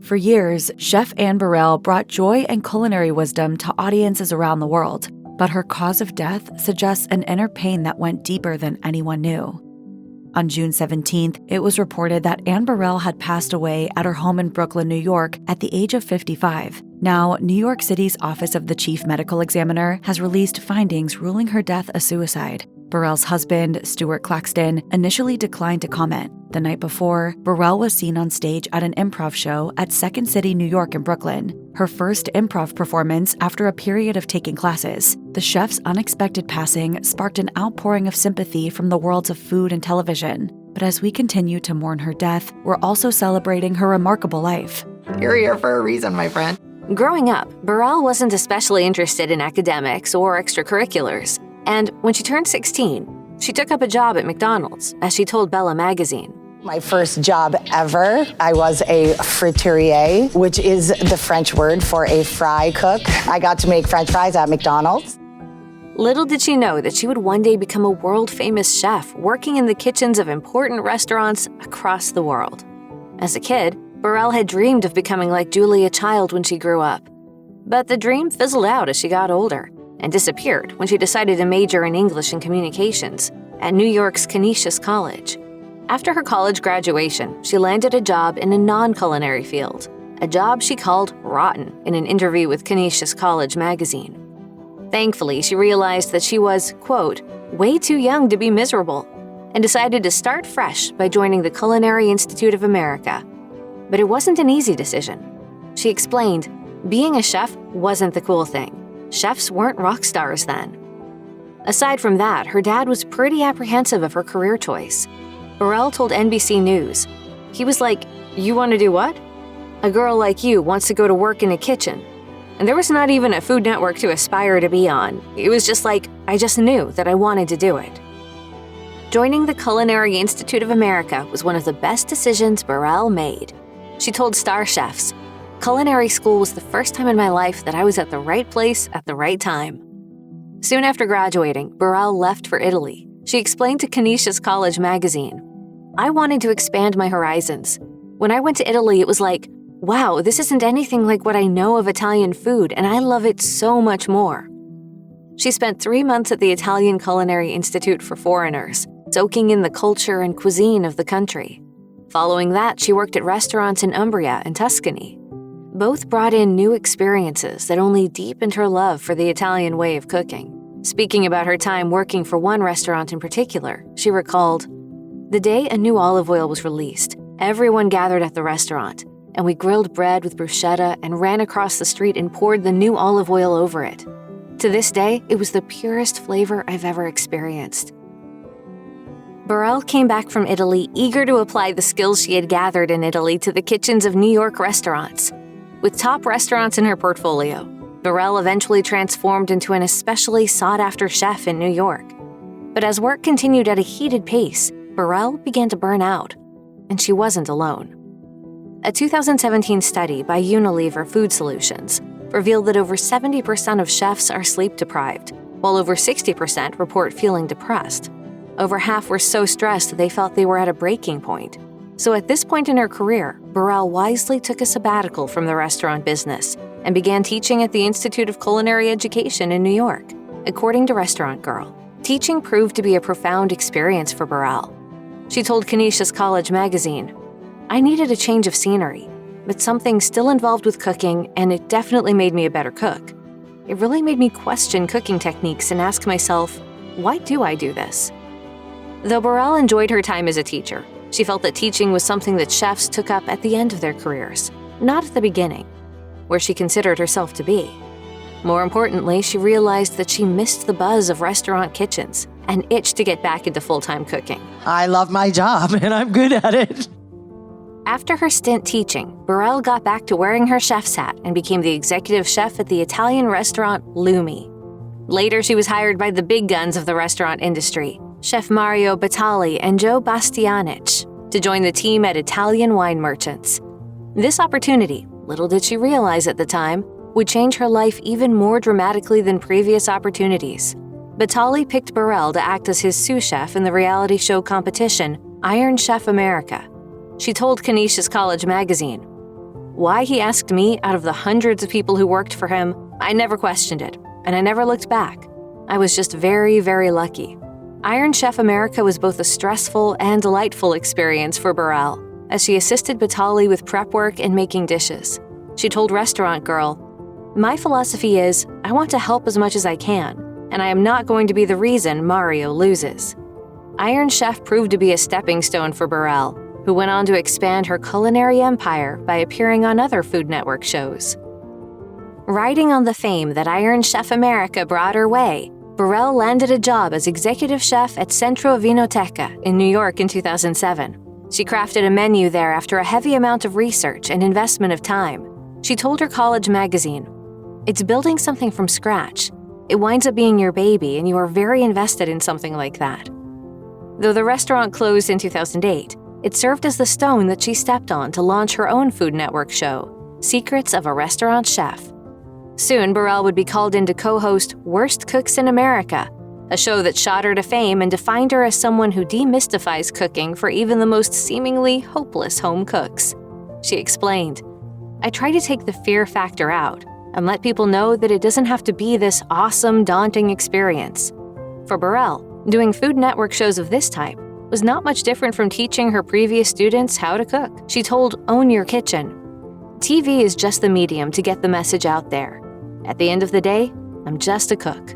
For years, Chef Anne Burrell brought joy and culinary wisdom to audiences around the world, but her cause of death suggests an inner pain that went deeper than anyone knew. On June 17th, it was reported that Anne Burrell had passed away at her home in Brooklyn, New York, at the age of 55. Now, New York City's Office of the Chief Medical Examiner has released findings ruling her death a suicide. Burrell's husband, Stuart Claxton, initially declined to comment. The night before, Burrell was seen on stage at an improv show at Second City, New York in Brooklyn, her first improv performance after a period of taking classes. The chef's unexpected passing sparked an outpouring of sympathy from the worlds of food and television. But as we continue to mourn her death, we're also celebrating her remarkable life. You're here for a reason, my friend. Growing up, Burrell wasn't especially interested in academics or extracurriculars. And when she turned 16, she took up a job at McDonald's, as she told Bella magazine. My first job ever, I was a friteurier, which is the French word for a fry cook. I got to make French fries at McDonald's. Little did she know that she would one day become a world-famous chef working in the kitchens of important restaurants across the world. As a kid, Burrell had dreamed of becoming like Julia Child when she grew up. But the dream fizzled out as she got older and disappeared when she decided to major in English and Communications at New York's Canisius College. After her college graduation, she landed a job in a non-culinary field, a job she called rotten in an interview with Canisius College magazine. Thankfully, she realized that she was, quote, way too young to be miserable, and decided to start fresh by joining the Culinary Institute of America. But it wasn't an easy decision. She explained, being a chef wasn't the cool thing. Chefs weren't rock stars then. Aside from that, her dad was pretty apprehensive of her career choice. Burrell told NBC News, he was like, you want to do what? A girl like you wants to go to work in a kitchen. And there was not even a Food Network to aspire to be on. It was just like, I just knew that I wanted to do it. Joining the Culinary Institute of America was one of the best decisions Burrell made. She told Star Chefs, culinary school was the first time in my life that I was at the right place at the right time. Soon after graduating, Burrell left for Italy. She explained to Canisius College magazine, I wanted to expand my horizons. When I went to Italy, it was like, wow, this isn't anything like what I know of Italian food, and I love it so much more. She spent 3 months at the Italian Culinary Institute for Foreigners, soaking in the culture and cuisine of the country. Following that, she worked at restaurants in Umbria and Tuscany. Both brought in new experiences that only deepened her love for the Italian way of cooking. Speaking about her time working for one restaurant in particular, she recalled, the day a new olive oil was released, everyone gathered at the restaurant, and we grilled bread with bruschetta and ran across the street and poured the new olive oil over it. To this day, it was the purest flavor I've ever experienced. Burrell came back from Italy eager to apply the skills she had gathered in Italy to the kitchens of New York restaurants. With top restaurants in her portfolio, Burrell eventually transformed into an especially sought-after chef in New York. But as work continued at a heated pace, Burrell began to burn out, and she wasn't alone. A 2017 study by Unilever Food Solutions revealed that over 70% of chefs are sleep-deprived, while over 60% report feeling depressed. Over half were so stressed they felt they were at a breaking point. So at this point in her career, Burrell wisely took a sabbatical from the restaurant business and began teaching at the Institute of Culinary Education in New York. According to Restaurant Girl, teaching proved to be a profound experience for Burrell. She told Canisius College magazine, I needed a change of scenery, but something still involved with cooking, and it definitely made me a better cook. It really made me question cooking techniques and ask myself, why do I do this? Though Burrell enjoyed her time as a teacher, she felt that teaching was something that chefs took up at the end of their careers, not at the beginning, where she considered herself to be. More importantly, she realized that she missed the buzz of restaurant kitchens and itched to get back into full-time cooking. I love my job, and I'm good at it. After her stint teaching, Burrell got back to wearing her chef's hat and became the executive chef at the Italian restaurant Lumi. Later, she was hired by the big guns of the restaurant industry, Chef Mario Batali and Joe Bastianich, to join the team at Italian Wine Merchants. This opportunity, little did she realize at the time, would change her life even more dramatically than previous opportunities. Batali picked Burrell to act as his sous chef in the reality show competition Iron Chef America. She told Canisius College magazine, Why he asked me out of the hundreds of people who worked for him, I never questioned it, and I never looked back. I was just very, very lucky. Iron Chef America was both a stressful and delightful experience for Burrell, as she assisted Batali with prep work and making dishes. She told Restaurant Girl, "My philosophy is, I want to help as much as I can, and I am not going to be the reason Mario loses." Iron Chef proved to be a stepping stone for Burrell, who went on to expand her culinary empire by appearing on other Food Network shows. Riding on the fame that Iron Chef America brought her way, Burrell landed a job as executive chef at Centro Vinoteca in New York in 2007. She crafted a menu there after a heavy amount of research and investment of time. She told her college magazine, "It's building something from scratch. It winds up being your baby, and you are very invested in something like that." Though the restaurant closed in 2008, it served as the stone that she stepped on to launch her own Food Network show, Secrets of a Restaurant Chef. Soon, Burrell would be called in to co-host Worst Cooks in America, a show that shot her to fame and defined her as someone who demystifies cooking for even the most seemingly hopeless home cooks. She explained, "I try to take the fear factor out and let people know that it doesn't have to be this awesome, daunting experience." For Burrell, doing Food Network shows of this type was not much different from teaching her previous students how to cook. She told Own Your Kitchen, "TV is just the medium to get the message out there. At the end of the day, I'm just a cook."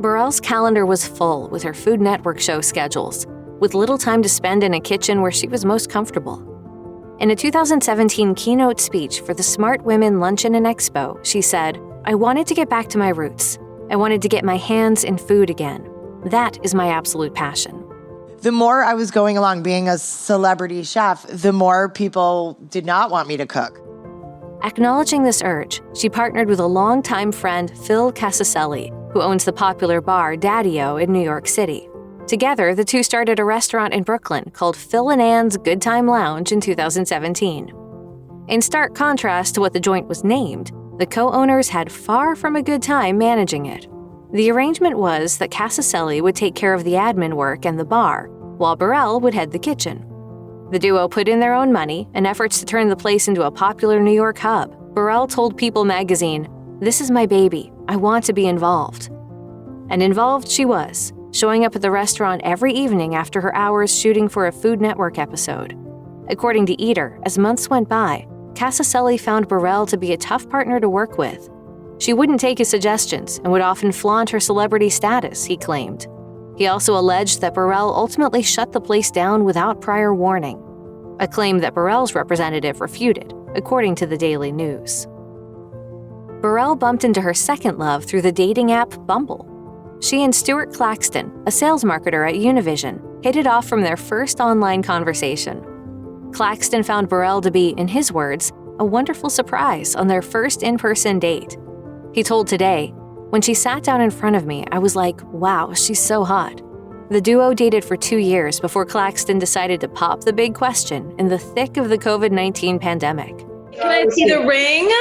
Burrell's calendar was full with her Food Network show schedules, with little time to spend in a kitchen where she was most comfortable. In a 2017 keynote speech for the Smart Women Luncheon and Expo, she said, "I wanted to get back to my roots. I wanted to get my hands in food again. That is my absolute passion." The more I was going along being a celebrity chef, the more people did not want me to cook. Acknowledging this urge, she partnered with a longtime friend, Phil Casaselli, who owns the popular bar Daddy-O in New York City. Together, the two started a restaurant in Brooklyn called Phil and Anne's Good Time Lounge in 2017. In stark contrast to what the joint was named, the co-owners had far from a good time managing it. The arrangement was that Casaselli would take care of the admin work and the bar, while Burrell would head the kitchen. The duo put in their own money and efforts to turn the place into a popular New York hub. Burrell told People magazine, "This is my baby. I want to be involved." And involved she was, showing up at the restaurant every evening after her hours shooting for a Food Network episode. According to Eater, as months went by, Casaselli found Burrell to be a tough partner to work with. She wouldn't take his suggestions and would often flaunt her celebrity status, he claimed. He also alleged that Burrell ultimately shut the place down without prior warning, a claim that Burrell's representative refuted, according to the Daily News. Burrell bumped into her second love through the dating app Bumble. She and Stuart Claxton, a sales marketer at Univision, hit it off from their first online conversation. Claxton found Burrell to be, in his words, a wonderful surprise on their first in-person date. He told Today, "When she sat down in front of me, I was like, wow, she's so hot." The duo dated for 2 years before Claxton decided to pop the big question in the thick of the COVID-19 pandemic. Can I see the ring?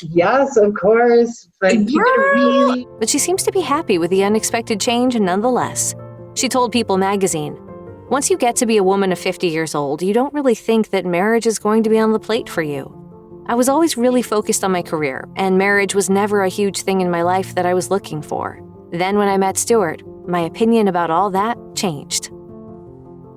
Yes, of course. But But she seems to be happy with the unexpected change nonetheless. She told People magazine, "Once you get to be a woman of 50 years old, you don't really think that marriage is going to be on the plate for you. I was always really focused on my career, and marriage was never a huge thing in my life that I was looking for. Then when I met Stuart, my opinion about all that changed."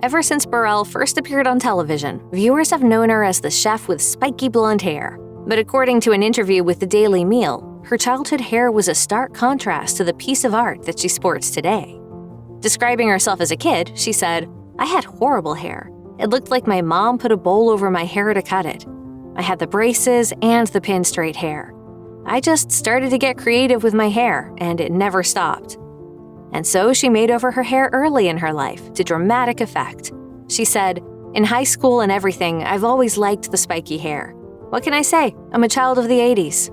Ever since Burrell first appeared on television, viewers have known her as the chef with spiky blonde hair. But according to an interview with the Daily Meal, her childhood hair was a stark contrast to the piece of art that she sports today. Describing herself as a kid, she said, "I had horrible hair. It looked like my mom put a bowl over my hair to cut it. I had the braces and the pin straight hair. I just started to get creative with my hair, and it never stopped." And so she made over her hair early in her life to dramatic effect. She said, "In high school and everything, I've always liked the spiky hair. What can I say? I'm a child of the 80s.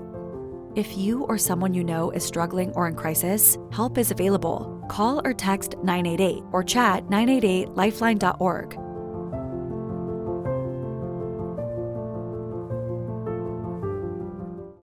If you or someone you know is struggling or in crisis, help is available. Call or text 988 or chat 988lifeline.org.